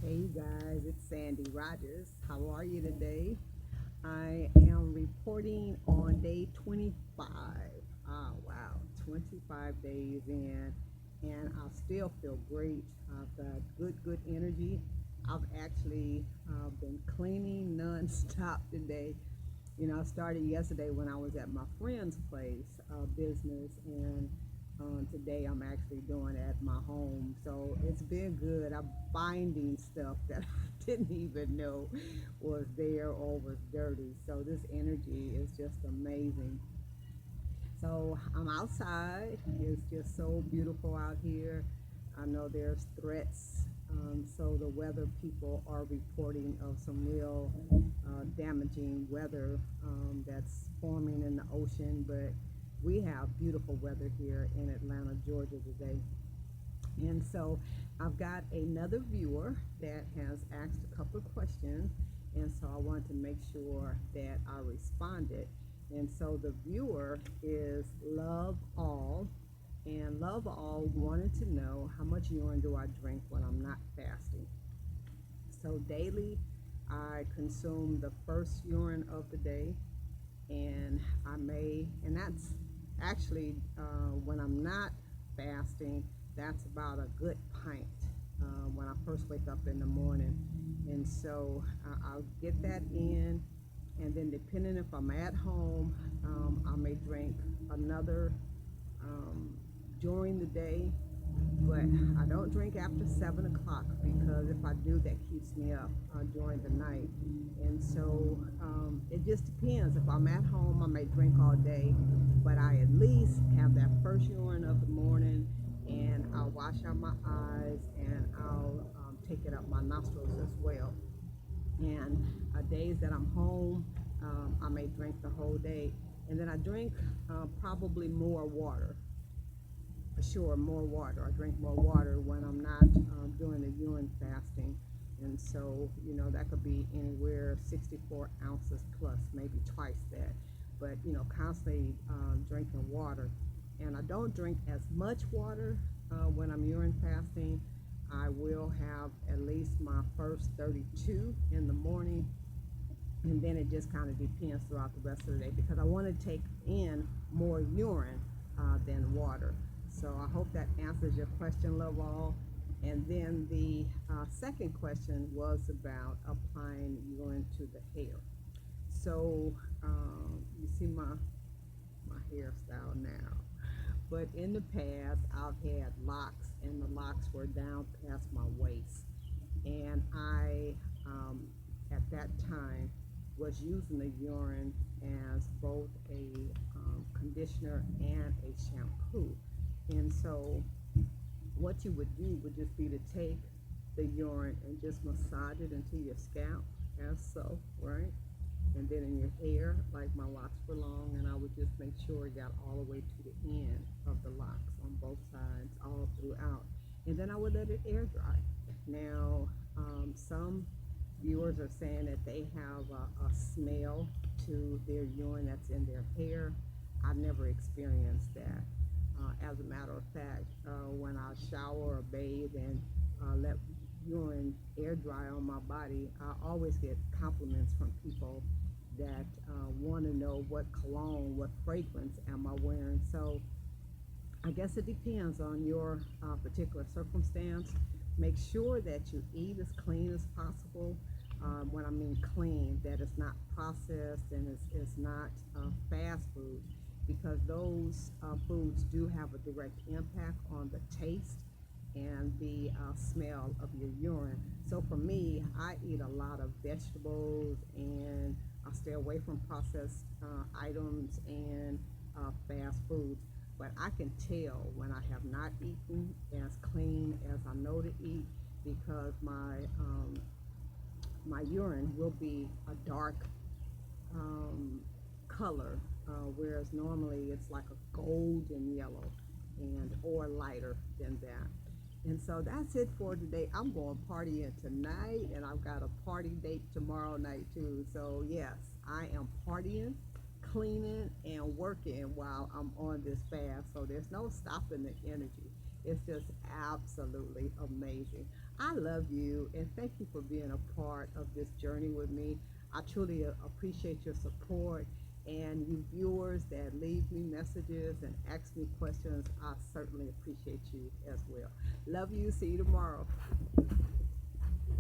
Hey guys, it's Sandy Rogers. How are you today? I am reporting on day 25. Oh wow, 25 days in, and I still feel great. I've got good energy. I've actually been cleaning non-stop today. I started yesterday when I was at my friend's place business, and today I'm actually doing it at my home. So it's been good. I'm finding stuff that I didn't even know was there or was dirty. So this energy is just amazing. So I'm outside. It's just so beautiful out here. I know there's threats. So the weather people are reporting of some real damaging weather that's forming in the ocean. But we have beautiful weather here in Atlanta, Georgia today. And so I've got another viewer that has asked a couple of questions, and so I wanted to make sure that I responded. And so the viewer is Love All, and Love All wanted to know how much urine do I drink when I'm not fasting. So daily, I consume the first urine of the day, and and that's actually when I'm not fasting, that's about a good pint when I first wake up in the morning. And so I'll get that in, and then depending if I'm at home, I may drink another um, during the day, but I don't drink after 7 o'clock because if I do, that keeps me up during the night. And so it just depends. If I'm at home, I may drink all day, but I at least have that first urine of the morning, and I'll wash out my eyes, and I'll take it up my nostrils as well. And days that I'm home, I may drink the whole day. And then I drink probably more water. For sure, more water. I drink more water when I'm not doing the urine fasting. And so, that could be anywhere 64 ounces plus, maybe twice that. But, constantly drinking water. And I don't drink as much water when I'm urine fasting. I will have at least my first 32 in the morning, and then it just kind of depends throughout the rest of the day because I want to take in more urine than water. So I hope that answers your question, Love All. And then the second question was about applying urine to the hair. So you see my hairstyle now. But in the past, I've had locks, and the locks were down past my waist. And I, at that time, was using the urine as both a conditioner and a shampoo. And so what you would do would just be to take the urine and just massage it into your scalp as so, right? And then in your hair, like my locks were long, and I would just make sure it got all the way to the end of the locks on both sides, all throughout. And then I would let it air dry. Now, some viewers are saying that they have a smell to their urine that's in their hair. I've never experienced that. As a matter of fact, when I shower or bathe and let urine air dry on my body, I always get compliments from people that want to know what cologne, what fragrance am I wearing. So I guess it depends on your particular circumstance. Make sure that you eat as clean as possible. When I mean clean, that it's not processed and it's not fast food, because those foods do have a direct impact on the taste and the smell of your urine. So for me, I eat a lot of vegetables, and I stay away from processed items and fast foods. But I can tell when I have not eaten as clean as I know to eat, because my urine will be a dark color, whereas normally it's like a golden yellow and or lighter than that. And so that's it for today. I'm going partying tonight, and I've got a party date tomorrow night too. So yes, I am partying, cleaning, and working while I'm on this fast. So there's no stopping the energy. It's just absolutely amazing. I love you and thank you for being a part of this journey with me. I truly appreciate your support, and you viewers that leave me messages and ask me questions. I certainly appreciate you as well. Love you. See you tomorrow.